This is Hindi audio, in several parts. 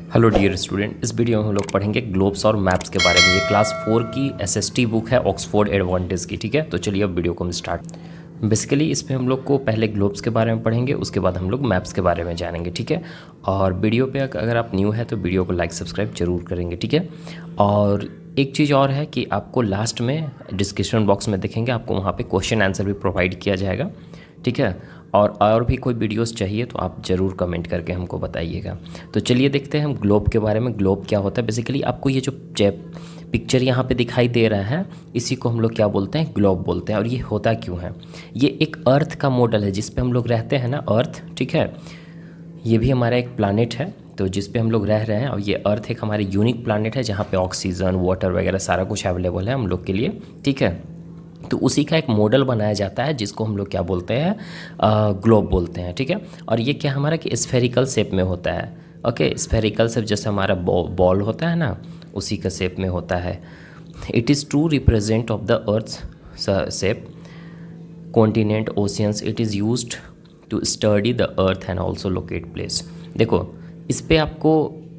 हेलो डियर स्टूडेंट, इस वीडियो में हम लोग पढ़ेंगे ग्लोब्स और मैप्स के बारे में। ये क्लास 4 की एसएसटी बुक है ऑक्सफोर्ड एडवांटेज की। ठीक है, तो चलिए अब वीडियो को हम स्टार्ट। बेसिकली इसमें हम लोग को पहले ग्लोब्स के बारे में पढ़ेंगे, उसके बाद हम लोग मैप्स के बारे में जानेंगे। ठीक है, और वीडियो पे अगर आप न्यू है तो वीडियो को लाइक सब्सक्राइब जरूर करेंगे। ठीक है, और एक चीज़ और है कि आपको लास्ट में डिस्क्रिप्शन बॉक्स में देखेंगे, आपको वहाँ पे क्वेश्चन आंसर भी प्रोवाइड किया जाएगा। ठीक है, और भी कोई वीडियोस चाहिए तो आप ज़रूर कमेंट करके हमको बताइएगा। तो चलिए देखते हैं हम ग्लोब के बारे में। ग्लोब क्या होता है? बेसिकली आपको ये जो पिक्चर यहाँ पे दिखाई दे रहा है, इसी को हम लोग क्या बोलते हैं? ग्लोब बोलते हैं। और ये होता क्यों है? ये एक अर्थ का मॉडल है जिस पे हम लोग रहते हैं ना, अर्थ। ठीक है, ये भी हमारा एक प्लानिट है तो जिस पे हम लोग रह रहे हैं, और ये अर्थ एक हमारी यूनिक प्लानिट है जहाँ पे ऑक्सीजन, वाटर वगैरह सारा कुछ अवेलेबल है हम लोग के लिए। ठीक है, तो उसी का एक मॉडल बनाया जाता है जिसको हम लोग क्या बोलते हैं? ग्लोब बोलते हैं। ठीक है, और ये क्या हमारा कि स्फेरिकल शेप में होता है। ओके, स्फेरिकल शेप जैसे हमारा बॉल होता है ना, उसी का शेप में होता है। It is true represent of the earth shape, continent, oceans. It is used to study the earth and also locate place. देखो, इस पे आपको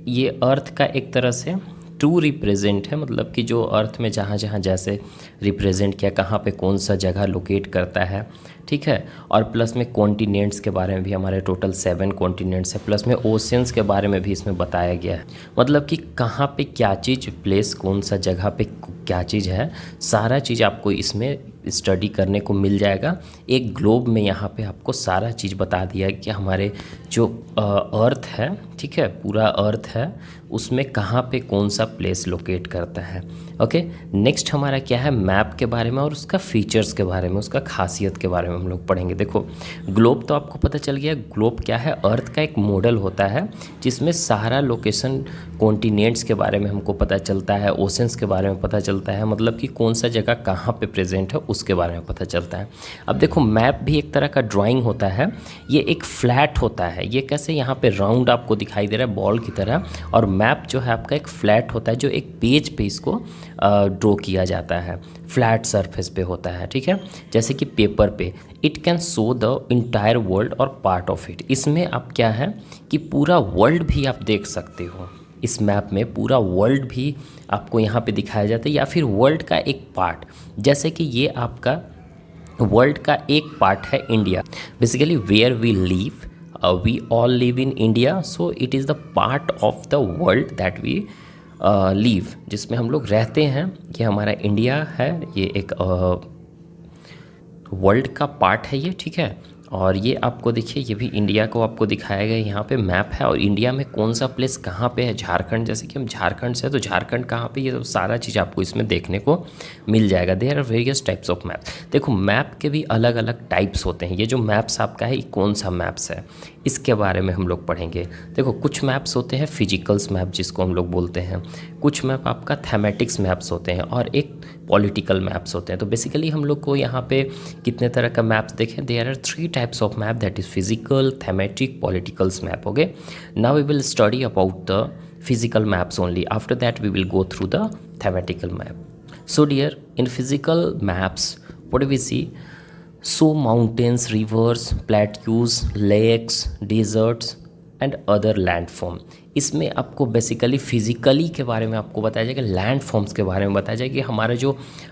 ये अर्थ का एक तरह से ट्रू रिप्रेजेंट है, मतलब कि जो अर्थ में जहाँ जहाँ जैसे रिप्रेजेंट किया, कहाँ पे कौन सा जगह लोकेट करता है। ठीक है, और प्लस में कॉन्टिनेंट्स के बारे में भी, हमारे टोटल 7 कॉन्टिनेंट्स है, प्लस में ओशियंस के बारे में भी इसमें बताया गया है। मतलब कि कहाँ पे क्या चीज़, प्लेस कौन सा जगह पे क्या चीज़ है, सारा चीज़ आपको इसमें स्टडी करने को मिल जाएगा। एक ग्लोब में यहाँ पे आपको सारा चीज़ बता दिया है कि हमारे जो अर्थ है, ठीक है, पूरा अर्थ है, उसमें कहाँ पे कौन सा प्लेस लोकेट करता है। ओके, नेक्स्ट हमारा क्या है? मैप के बारे में और उसका फीचर्स के बारे में, उसका खासियत के बारे में हम लोग पढ़ेंगे। देखो, ग्लोब तो आपको पता चल गया। ग्लोब क्या है? अर्थ का एक मॉडल होता है जिसमें सारा लोकेशन, कॉन्टिनेंट्स के बारे में हमको पता चलता है, ओशंस के बारे में पता चलता है, मतलब कि कौन सा जगह कहाँ पे प्रेजेंट है उसके बारे में पता चलता है। अब देखो, मैप भी एक तरह का ड्राइंग होता है। ये एक फ्लैट होता है। ये कैसे? यहाँ पे राउंड आपको दिखाई दे रहा है बॉल की तरह, और मैप जो है आपका एक फ्लैट होता है जो एक पेज पे इसको ड्रॉ किया जाता है, फ्लैट सरफेस पे होता है। ठीक है, जैसे कि पेपर पे। It can show the entire world और पार्ट ऑफ इट। इसमें आप क्या है कि पूरा वर्ल्ड भी आप देख सकते हो। इस मैप में पूरा वर्ल्ड भी आपको यहाँ पे दिखाया जाता है, या फिर वर्ल्ड का एक पार्ट। जैसे कि ये आपका वर्ल्ड का एक पार्ट है India. Basically where we live, we all live in India, so it is the part of the world that we live, जिसमें हम लोग रहते हैं। ये हमारा इंडिया है, ये एक वर्ल्ड का पार्ट है ये। ठीक है, और ये आपको देखिए, ये भी इंडिया को आपको दिखाया गया यहाँ पे मैप है। और इंडिया में कौन सा प्लेस कहाँ पे है? झारखंड, जैसे कि हम झारखंड से हैं तो झारखंड कहाँ पे, ये तो सारा चीज़ आपको इसमें देखने को मिल जाएगा। There are various types of map. देखो, मैप के भी अलग अलग टाइप्स होते हैं। ये जो मैप्स आपका है, ये कौन सा मैप्स है, इसके बारे में हम लोग पढ़ेंगे। देखो, कुछ मैप्स होते हैं फिजिकल्स मैप जिसको हम लोग बोलते हैं, कुछ मैप आपका थैमेटिक्स मैप्स होते हैं, और एक पॉलिटिकल मैप्स होते हैं। तो बेसिकली हम लोग को यहाँ पे कितने तरह का मैप्स देखें? There are 3 types of map, that is physical, thematic, politicals map. Okay, now we will study about the physical maps only. After that we will go through the thematical map. So dear, in physical maps, what do we see? So mountains, rivers, plateaus, lakes, deserts and other landform. इसमें आपको बेसिकली फिज़िकली के बारे में आपको बताया जाएगा, लैंड फॉर्म्स के बारे में बताया जाएगा कि हमारा जो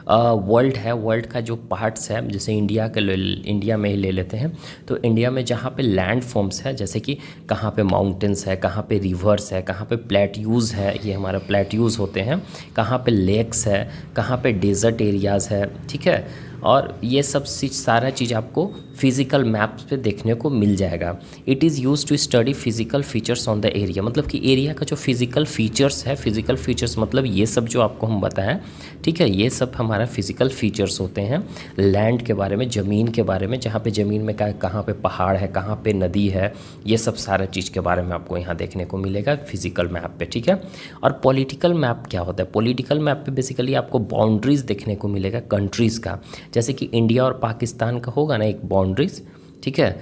वर्ल्ड है, वर्ल्ड का जो पार्ट्स है, जैसे इंडिया में ही ले लेते हैं, तो इंडिया में जहाँ पे लैंड फॉर्म्स है, जैसे कि कहाँ पे माउंटेन्स है, कहाँ पे रिवर्स है, कहाँ पे प्लेट्यूज़ है, ये हमारा प्लेट्यूज़ होते हैं, कहाँ पे लेक्स है, कहाँ पे डेजर्ट एरियाज़ है। ठीक है, और ये सब सारा चीज़ आपको फिज़िकल मैप्स पे देखने को मिल जाएगा। It is use to study physical features on the area, मतलब कि एरिया का जो फिजिकल फीचर्स है, फिजिकल फीचर्स मतलब ये सब जो आपको हम बताएं। ठीक है, ये सब हमारा फिजिकल फीचर्स होते हैं लैंड के बारे में, ज़मीन के बारे में, जहाँ पे ज़मीन में कहाँ पे पहाड़ है, कहाँ पे नदी है, ये सब सारा चीज़ के बारे में आपको यहाँ देखने को मिलेगा फिजिकल मैप पे। ठीक है, और पॉलिटिकल मैप क्या होता है? पॉलिटिकल मैप पे बेसिकली आपको बाउंड्रीज देखने को मिलेगा कंट्रीज़ का, जैसे कि इंडिया और पाकिस्तान का होगा ना एक बाउंड्रीज। ठीक है,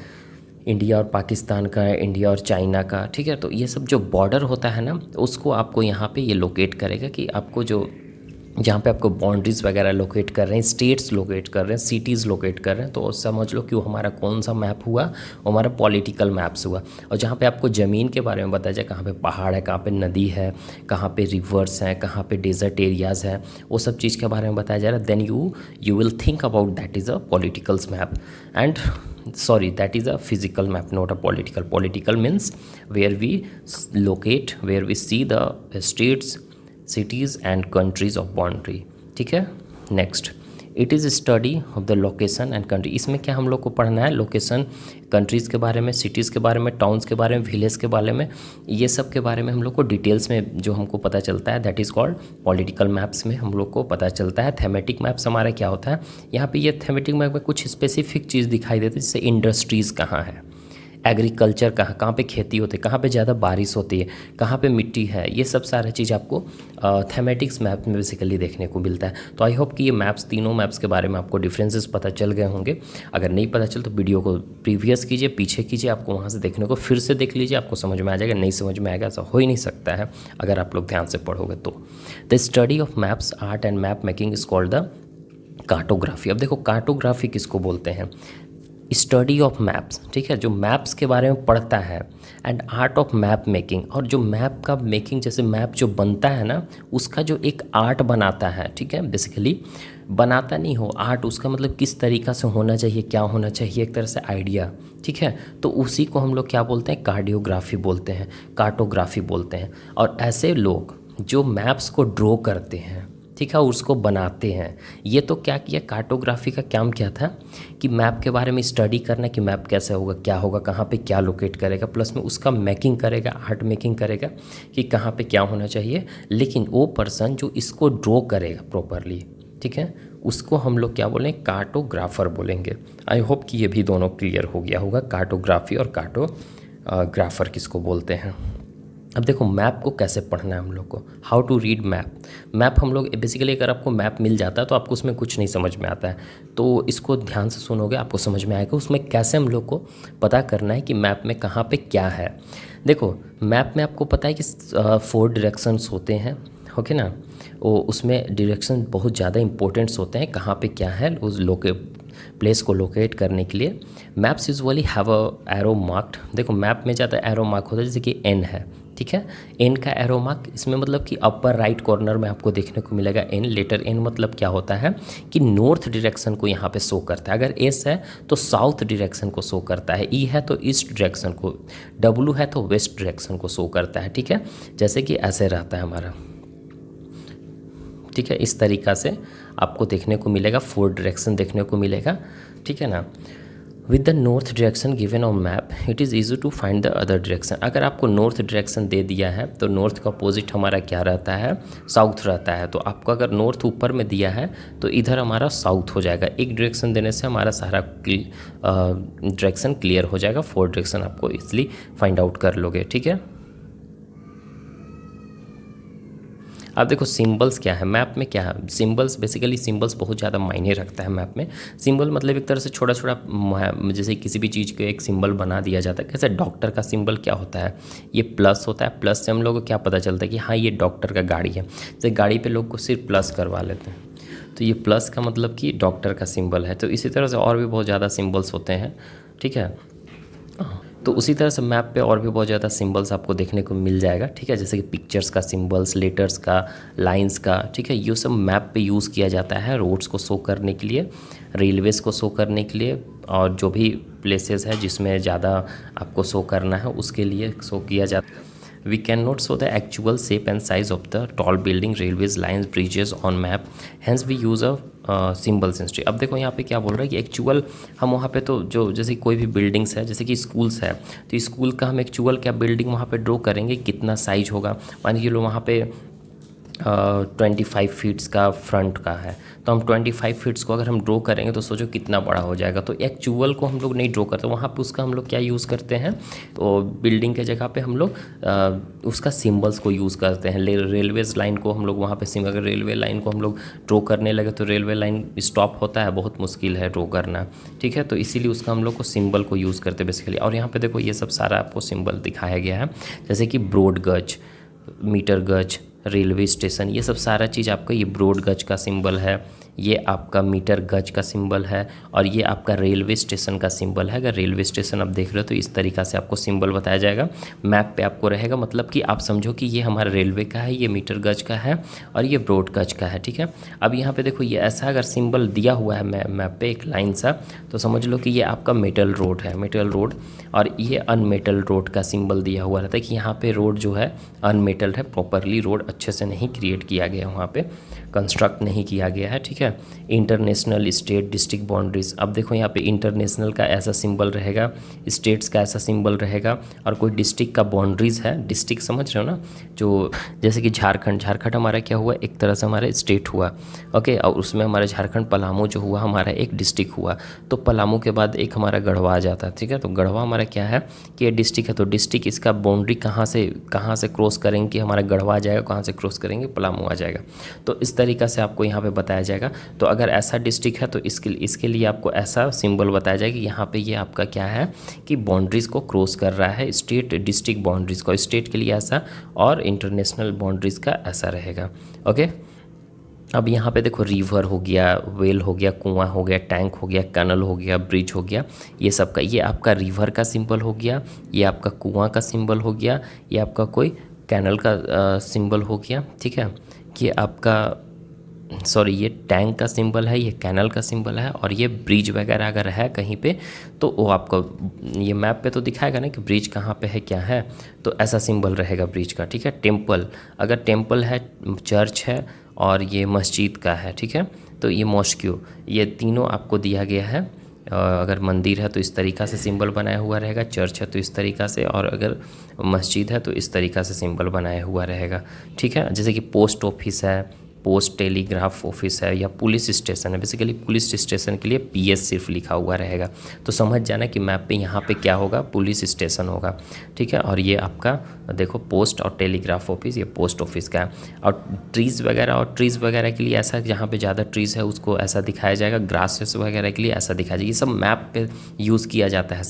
इंडिया और पाकिस्तान का, इंडिया और चाइना का। ठीक है, तो ये सब जो बॉर्डर होता है ना, उसको आपको यहाँ पे ये लोकेट करेगा कि आपको जो जहाँ पे आपको बाउंड्रीज वगैरह लोकेट कर रहे हैं, स्टेट्स लोकेट कर रहे हैं, सिटीज़ लोकेट कर रहे हैं, तो समझ लो कि वो हमारा कौन सा मैप हुआ, वो हमारा पॉलिटिकल मैप्स हुआ। और जहाँ पे आपको ज़मीन के बारे में बताया जाए, कहाँ पे पहाड़ है, कहाँ पे नदी है, कहाँ पे रिवर्स हैं, कहाँ पे डेजर्ट एरियाज़ है, वो सब चीज़ के बारे में बताया जा रहा है, then you will think about that is a politicals map and sorry, that is a physical map, not a political means where we locate, where we see the states, cities and countries of boundary। ठीक है। Next, it is study of the location and country. इसमें क्या हम लोग को पढ़ना है, लोकेशन, कंट्रीज़ के बारे में, सिटीज़ के बारे में, टाउन्स के बारे में, विलेज के बारे में, ये सब के बारे में हम लोग को डिटेल्स में जो हमको पता चलता है, that is called political maps में हम लोग को पता चलता है। थेमेटिक मैप्स हमारा क्या होता है, यहाँ पे ये थेमेटिक मैप में कुछ स्पेसिफिक चीज़ दिखाई देती है, जैसे इंडस्ट्रीज़ कहाँ है, एग्रीकल्चर कहाँ पे खेती होती है, कहाँ पे ज़्यादा बारिश होती है, कहाँ पे मिट्टी है, ये सब सारा चीज़ आपको थेमेटिक्स मैप में बेसिकली देखने को मिलता है। तो आई होप कि ये मैप्स, तीनों मैप्स के बारे में आपको डिफरेंसेस पता चल गए होंगे। अगर नहीं पता चल तो वीडियो को प्रीवियस कीजिए, पीछे कीजिए, आपको वहाँ से देखने को फिर से देख लीजिए, आपको समझ में आ जाएगा। नहीं समझ में आएगा ऐसा हो ही नहीं सकता है अगर आप लोग ध्यान से पढ़ोगे तो। The study of maps, art and map making is called the cartography. अब देखो कार्टोग्राफी किसको बोलते हैं, स्टडी ऑफ मैप्स, ठीक है, जो मैप्स के बारे में पढ़ता है, and art of map making, और जो मैप का मेकिंग, जैसे मैप जो बनता है ना, उसका जो एक आर्ट बनाता है, ठीक है, बेसिकली बनाता नहीं हो, आर्ट उसका मतलब किस तरीक़ा से होना चाहिए, क्या होना चाहिए, एक तरह से आइडिया, ठीक है, तो उसी को हम लोग क्या बोलते हैं, कार्डियोग्राफी बोलते हैं, कार्टोग्राफी बोलते हैं। और ऐसे लोग जो मैप्स को ड्रॉ करते हैं, ठीक है, उसको बनाते हैं, ये तो क्या किया, कार्टोग्राफी का काम क्या था कि मैप के बारे में स्टडी करना कि मैप कैसे होगा, क्या होगा, कहाँ पे क्या लोकेट करेगा, प्लस में उसका मेकिंग करेगा, आर्ट मेकिंग करेगा कि कहाँ पे क्या होना चाहिए। लेकिन वो पर्सन जो इसको ड्रॉ करेगा प्रॉपरली, ठीक है, उसको हम लोग क्या बोलेंगे, कार्टोग्राफर बोलेंगे। आई होप कि ये भी दोनों क्लियर हो गया होगा, कार्टोग्राफी और कार्टोग्राफर किसको बोलते हैं। अब देखो मैप को कैसे पढ़ना है हम लोग को, how to read map. Map हम लोग बेसिकली, अगर आपको मैप मिल जाता है तो आपको उसमें कुछ नहीं समझ में आता है, तो इसको ध्यान से सुनोगे आपको समझ में आएगा उसमें कैसे हम लोग को पता करना है कि मैप में कहाँ पे क्या है। देखो मैप में आपको पता है कि 4 डायरेक्शंस होते हैं, ओके ना, वो उसमें डायरेक्शन बहुत ज़्यादा इंपॉर्टेंट्स होते हैं, कहाँ पे क्या है उस प्लेस को लोकेट करने के लिए। Maps usually have a arrow marked. देखो मैप में ज़्यादा एरो मार्क होता है, जैसे कि एन है, ठीक है, एन का एरो मार्क, इसमें मतलब कि अपर राइट कॉर्नर में आपको देखने को मिलेगा एन। लेटर एन मतलब क्या होता है कि नॉर्थ डायरेक्शन को यहाँ पे शो करता है, अगर एस है तो साउथ डायरेक्शन को शो करता है, ई है तो ईस्ट डायरेक्शन को, डब्लू है तो वेस्ट डायरेक्शन को शो करता है, ठीक है, जैसे कि ऐसे रहता है हमारा, ठीक है, इस तरीक़ा से आपको देखने को मिलेगा, 4 डायरेक्शन देखने को मिलेगा, ठीक है ना। With the north direction given on map it is easy to find the other direction. अगर आपको नॉर्थ डायरेक्शन दे दिया है तो नॉर्थ का अपोजिट हमारा क्या रहता है, साउथ रहता है। तो आपको अगर नॉर्थ ऊपर में दिया है तो इधर हमारा साउथ हो जाएगा। एक डायरेक्शन देने से हमारा सारा डायरेक्शन क्लियर हो जाएगा, 4 डायरेक्शन आपको इसलिए फाइंड आउट कर लोगे, ठीक है। अब देखो सिंबल्स क्या है मैप में, क्या है सिंबल्स, बेसिकली सिंबल्स बहुत ज़्यादा मायने रखता है मैप में। सिंबल मतलब एक तरह से छोटा छोटा, जैसे किसी भी चीज़ को एक सिंबल बना दिया जाता है। कैसे डॉक्टर का सिंबल क्या होता है, ये प्लस होता है, प्लस से हम लोग को क्या पता चलता है कि हाँ ये डॉक्टर का गाड़ी है। जैसे गाड़ी पे लोग को सिर्फ प्लस करवा लेते हैं, तो ये प्लस का मतलब कि डॉक्टर का सिंबल है। तो इसी तरह से और भी बहुत ज़्यादा सिंबल्स होते हैं, ठीक है। तो उसी तरह से मैप पे और भी बहुत ज़्यादा सिंबल्स आपको देखने को मिल जाएगा, ठीक है, जैसे कि पिक्चर्स का सिंबल्स, लेटर्स का, लाइंस का, ठीक है, ये सब मैप पे यूज़ किया जाता है रोड्स को शो करने के लिए, रेलवेज़ को शो करने के लिए, और जो भी प्लेसेस है जिसमें ज़्यादा आपको शो करना है उसके लिए शो किया जाता है। We cannot show the actual shape and size of the tall building, railways, lines, bridges on map. Hence we use a symbols instead. अब देखो यहाँ पे क्या बोल रहा है कि एक्चुअल हम वहाँ पे तो जो जैसे कोई भी बिल्डिंग्स है, जैसे कि स्कूल्स है, तो स्कूल का हम एक्चुअल क्या बिल्डिंग वहाँ पे ड्रॉ करेंगे, कितना साइज होगा। मान के लो वहाँ पे 25 फीट्स का फ्रंट का है, तो हम 25 फीट्स को अगर हम ड्रॉ करेंगे तो सोचो कितना बड़ा हो जाएगा। तो एक्चुअल को हम लोग नहीं ड्रॉ करते, वहाँ पे उसका हम लोग क्या यूज़ करते हैं, तो बिल्डिंग के जगह पे हम लोग उसका सिंबल्स को यूज़ करते हैं। रेलवेज लाइन को हम लोग वहाँ पे अगर रेलवे लाइन को हम लोग ड्रॉ करने लगे तो रेलवे लाइन स्टॉप होता है, बहुत मुश्किल है ड्रॉ करना, ठीक है, तो इसीलिए उसका हम लोग को सिंबल को यूज़ करते हैं बेसिकली। और यहाँ पर देखो ये सब सारा आपको सिंबल दिखाया गया है, जैसे कि ब्रॉड गज, मीटर गज, रेलवे स्टेशन, ये सब सारा चीज़ आपका, ये ब्रॉड गज का सिंबल है, ये आपका मीटर गज का सिंबल है, और ये आपका रेलवे स्टेशन का सिंबल है। अगर रेलवे स्टेशन आप देख रहे हो तो इस तरीक़ा से आपको सिंबल बताया जाएगा, मैप पे आपको रहेगा, मतलब कि आप समझो कि ये हमारा रेलवे का है, ये मीटर गज का है और ये ब्रॉड गज का है, ठीक है। अब यहाँ पे देखो ये ऐसा अगर सिंबल दिया हुआ है मैप पे एक लाइन सा, तो समझ लो कि ये आपका मेटल रोड है, मेटल रोड, और ये अनमेटल रोड का सिंबल दिया हुआ रहता है कि यहाँ पे रोड जो है अनमेटल है, प्रॉपरली रोड अच्छे से नहीं क्रिएट किया गया, वहाँ पे कंस्ट्रक्ट नहीं किया गया है, ठीक है। इंटरनेशनल, स्टेट, डिस्ट्रिक्ट बाउंड्रीज, अब देखो यहाँ पे इंटरनेशनल का ऐसा सिंबल रहेगा, स्टेट्स का ऐसा सिंबल रहेगा, और कोई डिस्ट्रिक्ट का बाउंड्रीज है, डिस्ट्रिक्ट समझ रहे हो ना, जो जैसे कि झारखंड हमारा क्या हुआ, एक तरह से हमारा स्टेट हुआ, ओके, और उसमें हमारा झारखंड पलामू जो हुआ हमारा एक डिस्ट्रिक्ट हुआ, तो पलामू के बाद एक हमारा गढ़वा आ जाता है, ठीक है। तो गढ़वा हमारा क्या है कि ये डिस्ट्रिक्ट है, तो डिस्ट्रिक्ट इसका बाउंड्री कहाँ से क्रॉस करेंगे कि हमारा गढ़वा आ जाएगा, कहाँ से क्रॉस करेंगे पलामू आ जाएगा, तो इस तरीक़ा से आपको यहाँ पे बताया जाएगा। तो अगर ऐसा डिस्ट्रिक्ट है तो इसके लिए आपको ऐसा सिंबल बताया जाएगा कि यहाँ पे ये आपका क्या है कि बाउंड्रीज़ को क्रॉस कर रहा है, स्टेट डिस्ट्रिक्ट बाउंड्रीज़ को, स्टेट के लिए ऐसा और इंटरनेशनल बाउंड्रीज़ का ऐसा रहेगा, ओके। अब यहाँ पे देखो रिवर हो गया, वेल हो गया, कुआं हो गया, टैंक हो गया, कैनल हो गया, ब्रिज हो गया, ये सब का, ये आपका रिवर का सिंबल हो गया, ये आपका कुआं का सिंबल हो गया, ये आपका कोई कैनल का सिंबल हो गया, ठीक है। ये आपका ये टैंक का सिंबल है, ये कैनल का सिंबल है, और ये ब्रिज वगैरह अगर है कहीं पे तो वो आपको ये मैप पे तो दिखाएगा ना कि ब्रिज कहाँ पे है, क्या है, तो ऐसा सिंबल रहेगा ब्रिज का, ठीक है। टेम्पल, अगर टेम्पल है, चर्च है, और ये मस्जिद का है, ठीक है, तो ये मॉस्क्यू, ये तीनों आपको दिया गया है। अगर मंदिर है तो इस तरीक़ा से सिंबल बनाया हुआ रहेगा, चर्च है तो इस तरीक़ा से, और अगर मस्जिद है तो इस तरीक़ा से सिंबल बनाया हुआ रहेगा, ठीक है। जैसे कि पोस्ट ऑफिस है, पोस्ट टेलीग्राफ ऑफिस है, या पुलिस स्टेशन है, बेसिकली पुलिस स्टेशन के लिए PS सिर्फ लिखा हुआ रहेगा, तो समझ जाना कि मैप पे यहाँ पे क्या होगा, पुलिस स्टेशन होगा, ठीक है। और ये आपका देखो पोस्ट और टेलीग्राफ ऑफिस, ये पोस्ट ऑफिस का है। और ट्रीज़ वगैरह के लिए ऐसा, जहाँ पे ज़्यादा ट्रीज़ है उसको ऐसा दिखाया जाएगा, ग्रासेस वगैरह के लिए ऐसा दिखाया जाएगा, ये सब मैप पे यूज़ किया जाता है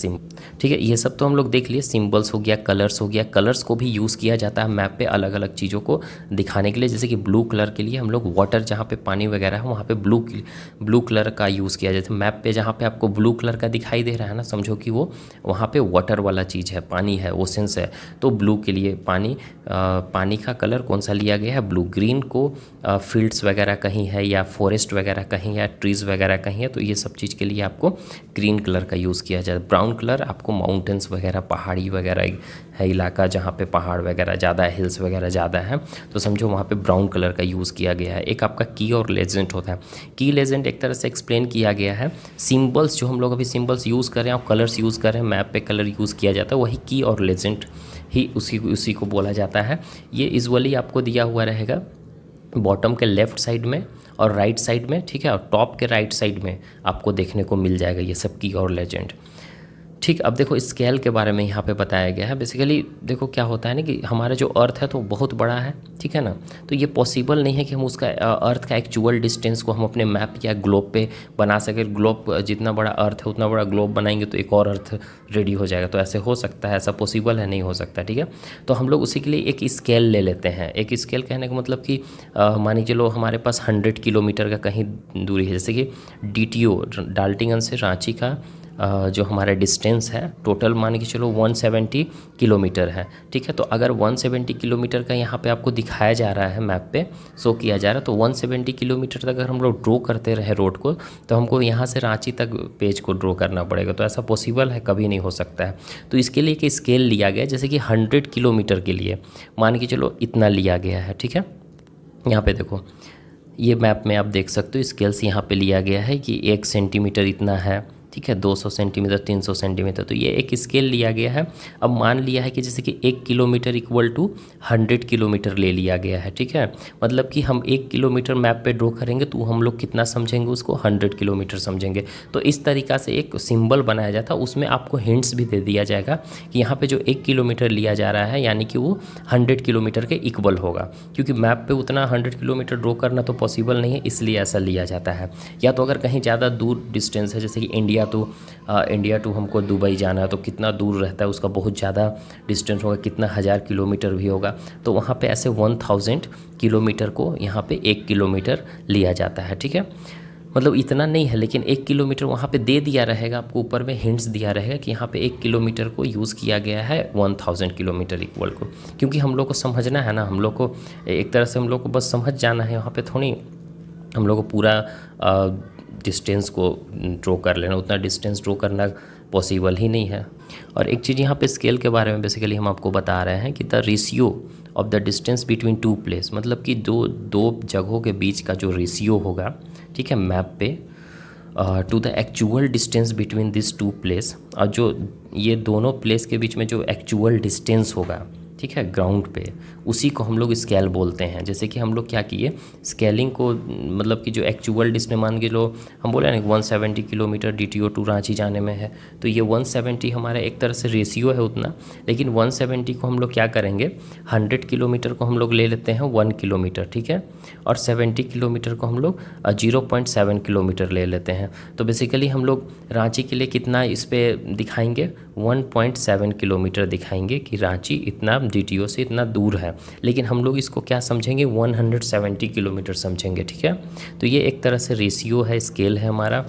ठीक है। ये सब तो हम लोग देख लिए, सिम्बल्स हो गया, कलर्स हो गया, कलर्स को भी यूज़ किया जाता है मैप पे अलग अलग चीज़ों को दिखाने के लिए, जैसे कि ब्लू कलर के लिए हम लोग वाटर, जहाँ पे पानी वगैरह है वहाँ पे ब्लू कलर का यूज़ किया जाता है मैप पे, जहाँ पे आपको ब्लू कलर का दिखाई दे रहा है ना, समझो कि वो वहाँ पे वाटर वाला चीज़ है, पानी है, ओशंस है, तो ब्लू के लिए पानी का कलर कौन सा लिया गया है, ब्लू। ग्रीन को फील्ड्स वगैरह कहीं है, या फॉरेस्ट वगैरह कहीं है, ट्रीज़ वगैरह कहीं है, तो ये सब चीज़ के लिए आपको ग्रीन कलर का यूज़ किया जाए। ब्राउन कलर आपको माउंटेन्स वगैरह, पहाड़ी वगैरह है इलाका जहाँ पे पहाड़ वगैरह ज़्यादा है, हिल्स वगैरह ज़्यादा है, तो समझो वहाँ पे ब्राउन कलर का यूज़ किया गया है। एक आपका की और लेजेंड होता है, की लेजेंड एक तरह से एक्सप्लेन किया गया है, सिंबल्स जो हम लोग अभी सिंबल्स यूज़ कर रहे हैं और कलर्स यूज़ कर रहे हैं, मैप पे कलर यूज़ किया जाता है, वही की और लेजेंड ही उसी को बोला जाता है। ये यूजुअली आपको दिया हुआ रहेगा बॉटम के लेफ़्ट साइड में और राइट साइड में, ठीक है, और टॉप के राइट साइड में आपको देखने को मिल जाएगा ये सब की और लेजेंड, ठीक। अब देखो स्केल के बारे में यहाँ पे बताया गया है। बेसिकली देखो क्या होता है ना कि हमारा जो अर्थ है तो बहुत बड़ा है, ठीक है ना, तो ये पॉसिबल नहीं है कि हम उसका अर्थ का एक्चुअल डिस्टेंस को हम अपने मैप या ग्लोब पे बना सकें। ग्लोब जितना बड़ा अर्थ है उतना बड़ा ग्लोब बनाएंगे तो एक और अर्थ रेडी हो जाएगा, तो ऐसे हो सकता है, ऐसा पॉसिबल है, नहीं हो सकता, ठीक है। तो हम लोग उसी के लिए एक स्केल ले लेते हैं। एक स्केल कहने का मतलब कि मान के चलो हमारे पास 100 किलोमीटर का कहीं दूरी है, जैसे कि DTO डाल्टनगंज से रांची का जो हमारा डिस्टेंस है टोटल मान के चलो 170 किलोमीटर है, ठीक है। तो अगर 170 किलोमीटर का यहाँ पे आपको दिखाया जा रहा है, मैप पे शो किया जा रहा है, तो 170 किलोमीटर तक अगर हम लोग ड्रॉ करते रहे रोड को, तो हमको यहाँ से रांची तक पेज को ड्रॉ करना पड़ेगा, तो ऐसा पॉसिबल है, कभी नहीं हो सकता है। तो इसके लिए एक स्केल लिया गया, जैसे कि 100 किलोमीटर के लिए मान के चलो इतना लिया गया है, ठीक है। यहाँ पे देखो ये मैप में आप देख सकते हो स्केल्स यहाँ पे लिया गया है कि 1 सेंटीमीटर इतना है, ठीक है, 200 सेंटीमीटर, 300 सेंटीमीटर, तो ये एक स्केल लिया गया है। अब मान लिया है कि जैसे कि 1 किलोमीटर इक्वल टू 100 किलोमीटर ले लिया गया है, ठीक है। मतलब कि हम 1 किलोमीटर मैप पे ड्रॉ करेंगे तो हम लोग कितना समझेंगे उसको, 100 किलोमीटर समझेंगे। तो इस तरीक़ा से एक सिंबल बनाया जाता है, उसमें आपको हिंट्स भी दे दिया जाएगा कि यहाँ पर जो 1 किलोमीटर लिया जा रहा है यानी कि वो 100 किलोमीटर के इक्वल होगा, क्योंकि मैप पर उतना 100 किलोमीटर ड्रॉ करना तो पॉसिबल नहीं है, इसलिए ऐसा लिया जाता है। या तो अगर कहीं ज़्यादा दूर डिस्टेंस है, जैसे कि इंडिया इंडिया टू हमको दुबई जाना है तो कितना दूर रहता है, उसका बहुत ज़्यादा डिस्टेंस होगा, कितना 1000 किलोमीटर भी होगा। तो वहाँ पे ऐसे 1000 किलोमीटर को यहाँ पे 1 किलोमीटर लिया जाता है, ठीक है। मतलब इतना नहीं है, लेकिन 1 किलोमीटर वहाँ पे दे दिया रहेगा आपको, ऊपर में हिंट्स दिया रहेगा कि यहाँ पे 1 किलोमीटर को यूज़ किया गया है 1000 किलोमीटर इक्वल को, क्योंकि हम लोग को समझना है ना, हम लोग को एक तरह से हम लोग को बस समझ जाना है, वहाँ पे थोड़ी हम लोग को पूरा डिस्टेंस को ड्रॉ कर लेना, उतना डिस्टेंस ड्रॉ करना पॉसिबल ही नहीं है। और एक चीज़ यहाँ पे स्केल के बारे में बेसिकली हम आपको बता रहे हैं कि the ratio of the distance between two place, मतलब कि दो जगहों के बीच का जो रेशियो होगा, ठीक है, मैप पे to the actual distance between this two place, और जो ये दोनों प्लेस के बीच में जो एक्चुअल डिस्टेंस होगा, ठीक है, ग्राउंड पे, उसी को हम लोग स्केल बोलते हैं। जैसे कि हम लोग क्या किए, स्केलिंग को मतलब कि जो एक्चुअल डिस्टेंस मान के लो हम बोले ना 170 किलोमीटर DTO टू रांची जाने में है, तो ये 170 हमारा एक तरह से रेशियो है उतना, लेकिन 170 को हम लोग क्या करेंगे, 100 किलोमीटर को हम लोग ले लेते हैं 1 किलोमीटर, ठीक है, और 70 किलोमीटर को हम लोग 0.7 किलोमीटर ले लेते हैं। तो बेसिकली हम लोग रांची के लिए कितना इस पर दिखाएंगे, 1.7 किलोमीटर दिखाएंगे कि रांची इतना DTO से इतना दूर है, लेकिन हम लोग इसको क्या समझेंगे, 170 किलोमीटर समझेंगे, ठीक है। तो ये एक तरह से रेशियो है, स्केल है हमारा।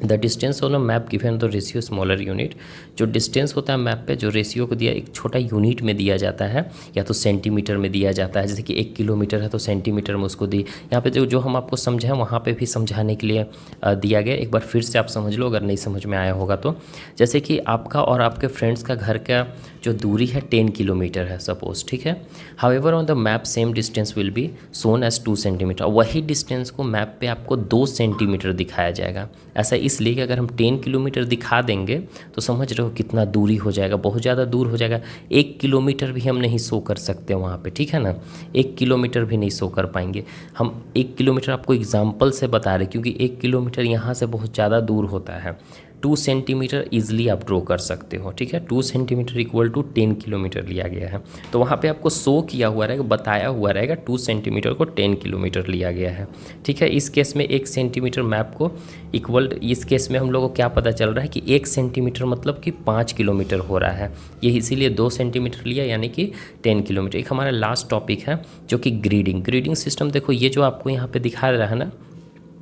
The distance on a map given the ratio smaller unit, जो डिस्टेंस होता है मैप पे, जो रेशियो को दिया एक छोटा यूनिट में दिया जाता है, या तो सेंटीमीटर में दिया जाता है, जैसे कि 1 किलोमीटर है तो सेंटीमीटर में उसको दी। यहाँ पे जो हम आपको समझाएं वहाँ पे भी समझाने के लिए दिया गया, एक बार फिर से आप समझ लो अगर नहीं समझ में आया होगा तो। जैसे कि आपका और आपके फ्रेंड्स का घर का जो दूरी है 10 किलोमीटर है सपोज, ठीक है। However on the map same distance will be shown as 2 centimeter, वही डिस्टेंस को मैप पे आपको 2 सेंटीमीटर दिखाया जाएगा। ऐसा इसलिए कि अगर हम 10 किलोमीटर दिखा देंगे तो समझ रहे हो कितना दूरी हो जाएगा, बहुत ज़्यादा दूर हो जाएगा। 1 किलोमीटर भी हम नहीं शो कर सकते वहाँ पे, ठीक है ना, 1 किलोमीटर भी नहीं शो कर पाएंगे हम। 1 किलोमीटर आपको एग्जाम्पल से बता रहे, क्योंकि 1 किलोमीटर यहाँ से बहुत ज़्यादा दूर होता है। 2 सेंटीमीटर ईजिली आप ड्रॉ कर सकते हो, ठीक है। 2 सेंटीमीटर इक्वल टू 10 किलोमीटर लिया गया है, तो वहाँ पे आपको शो किया हुआ रहेगा, बताया हुआ रहेगा 2 सेंटीमीटर को 10 किलोमीटर लिया गया है, ठीक है। इस केस में 1 सेंटीमीटर मैप को इक्वल, इस केस में हम लोगों को क्या पता चल रहा है कि 1 सेंटीमीटर मतलब कि 5 किलोमीटर हो रहा है, ये इसीलिए 2 सेंटीमीटर लिया यानी कि 10 किलोमीटर। एक हमारा लास्ट टॉपिक है जो कि ग्रिडिंग सिस्टम। देखो ये जो आपको यहाँ पे दिखा रहा है ना,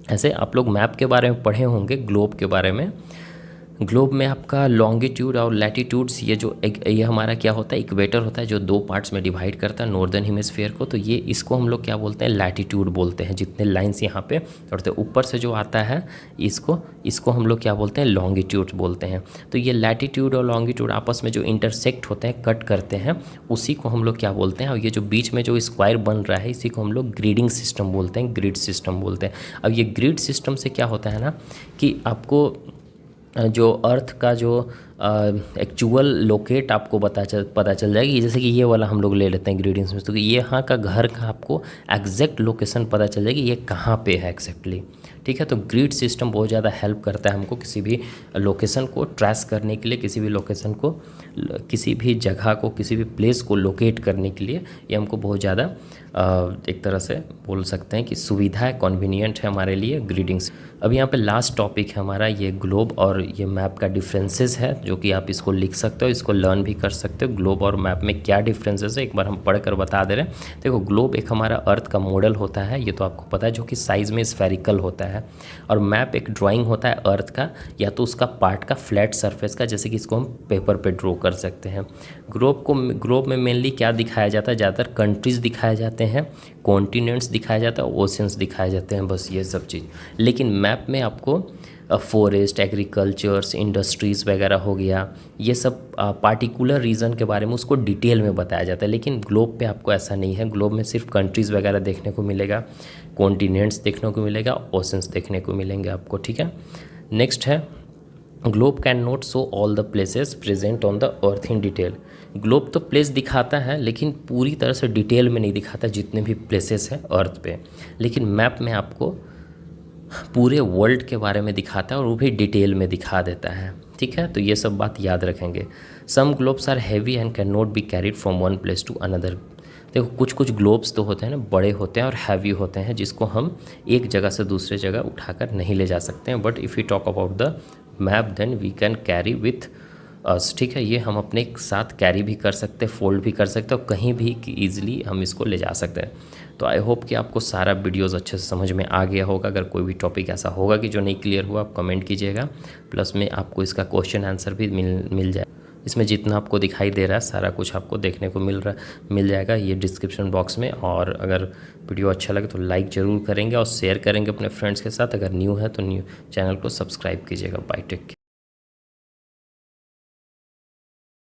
ऐसे आप लोग मैप के बारे में पढ़े होंगे, ग्लोब के बारे में। ग्लोब में आपका लॉन्गिट्यूड और लैटिट्यूड्स, ये हमारा क्या होता है, इक्वेटर होता है जो 2 पार्ट्स में डिवाइड करता है नॉर्दर्न हेमिस्फीयर को, तो ये इसको हम लोग क्या बोलते हैं, लैटिट्यूड बोलते हैं। जितने लाइंस यहाँ पे चढ़ते ऊपर से जो आता है इसको हम लोग क्या बोलते हैं, लॉन्गिट्यूड बोलते हैं। तो ये लैटिट्यूड और लॉन्गिट्यूड आपस में जो इंटरसेक्ट होते हैं, कट करते हैं, उसी को हम लोग क्या बोलते हैं। और ये जो बीच में जो स्क्वायर बन रहा है इसी को हम लोग ग्रिडिंग सिस्टम बोलते हैं, ग्रिड सिस्टम बोलते हैं। अब ये ग्रिड सिस्टम से क्या होता है ना कि आपको जो अर्थ का जो एक्चुअल लोकेट आपको पता चल जाएगी। जैसे कि ये वाला हम लोग ले लेते हैं ग्रेडियंट्स में, तो ये यहाँ का घर का आपको एग्जैक्ट लोकेशन पता चल जाएगी ये कहाँ पे है एक्जैक्टली, ठीक है। तो ग्रिड सिस्टम बहुत ज़्यादा हेल्प करता है हमको किसी भी लोकेशन को ट्रेस करने के लिए, किसी भी लोकेशन को, किसी भी जगह को, किसी भी प्लेस को लोकेट करने के लिए ये हमको बहुत ज़्यादा एक तरह से बोल सकते हैं कि सुविधा है, कन्वीनियंट है हमारे लिए ग्रिडिंग्स। अब यहाँ पे लास्ट टॉपिक है हमारा ये ग्लोब और ये मैप का डिफरेंसेस है, जो कि आप इसको लिख सकते हो, इसको लर्न भी कर सकते हो। ग्लोब और मैप में क्या डिफरेंसेस है एक बार हम पढ़कर बता दे रहे हैं। देखो ग्लोब एक हमारा अर्थ का मॉडल होता है, ये तो आपको पता है, जो कि साइज़ में स्फेरिकल होता है। और मैप एक ड्राइंग होता है अर्थ का, या तो उसका पार्ट का फ्लैट सरफेस का, जैसे कि इसको हम पेपर पे ड्रॉ कर सकते हैं। ग्लोब में मेनली क्या दिखाया जाता है, ज़्यादातर कंट्रीज़ दिखाए जाते हैं, कॉन्टिनेंट्स दिखाया जाता है, ओशंस दिखाए जाते हैं, बस ये सब चीज़। लेकिन मैप में आपको फॉरेस्ट, एग्रीकल्चर्स, इंडस्ट्रीज़ वगैरह हो गया, ये सब पार्टिकुलर रीजन के बारे में उसको डिटेल में बताया जाता है। लेकिन ग्लोब पे आपको ऐसा नहीं है, ग्लोब में सिर्फ कंट्रीज़ वगैरह देखने को मिलेगा, कॉन्टिनेंट्स देखने को मिलेगा, ओशंस देखने को मिलेंगे आपको, ठीक है। नेक्स्ट है globe can not show all the places present on the earth in detail. Globe तो प्लेस दिखाता है लेकिन पूरी तरह से डिटेल में नहीं दिखाता जितने भी प्लेसेस हैं अर्थ पे, लेकिन मैप में आपको पूरे वर्ल्ड के बारे में दिखाता है और वो भी डिटेल में दिखा देता है, ठीक है। तो ये सब बात याद रखेंगे। Some globes are heavy and can not be carried from one place to another. देखो कुछ ग्लोब्स तो होते हैं ना, बड़े होते हैं और हैवी होते हैं, जिसको हम एक जगह से दूसरे जगह उठाकर नहीं ले जा सकते हैं। But if you talk about the map then we can carry with us, ठीक है। ये हम अपने साथ कैरी भी कर सकते हैं, फोल्ड भी कर सकते हैं और कहीं भी ईजिली हम इसको ले जा सकते हैं। तो आई होप कि आपको सारा वीडियोस अच्छे से समझ में आ गया होगा। अगर कोई भी टॉपिक ऐसा होगा कि जो नहीं क्लियर हुआ, आप कमेंट कीजिएगा। प्लस में आपको इसका क्वेश्चन आंसर भी मिल जाए। इसमें जितना आपको दिखाई दे रहा है सारा कुछ आपको देखने को मिल जाएगा ये डिस्क्रिप्शन बॉक्स में। और अगर वीडियो अच्छा लगे तो लाइक ज़रूर करेंगे और शेयर करेंगे अपने फ्रेंड्स के साथ। अगर न्यू है तो न्यू चैनल को सब्सक्राइब कीजिएगा। Bye, take care.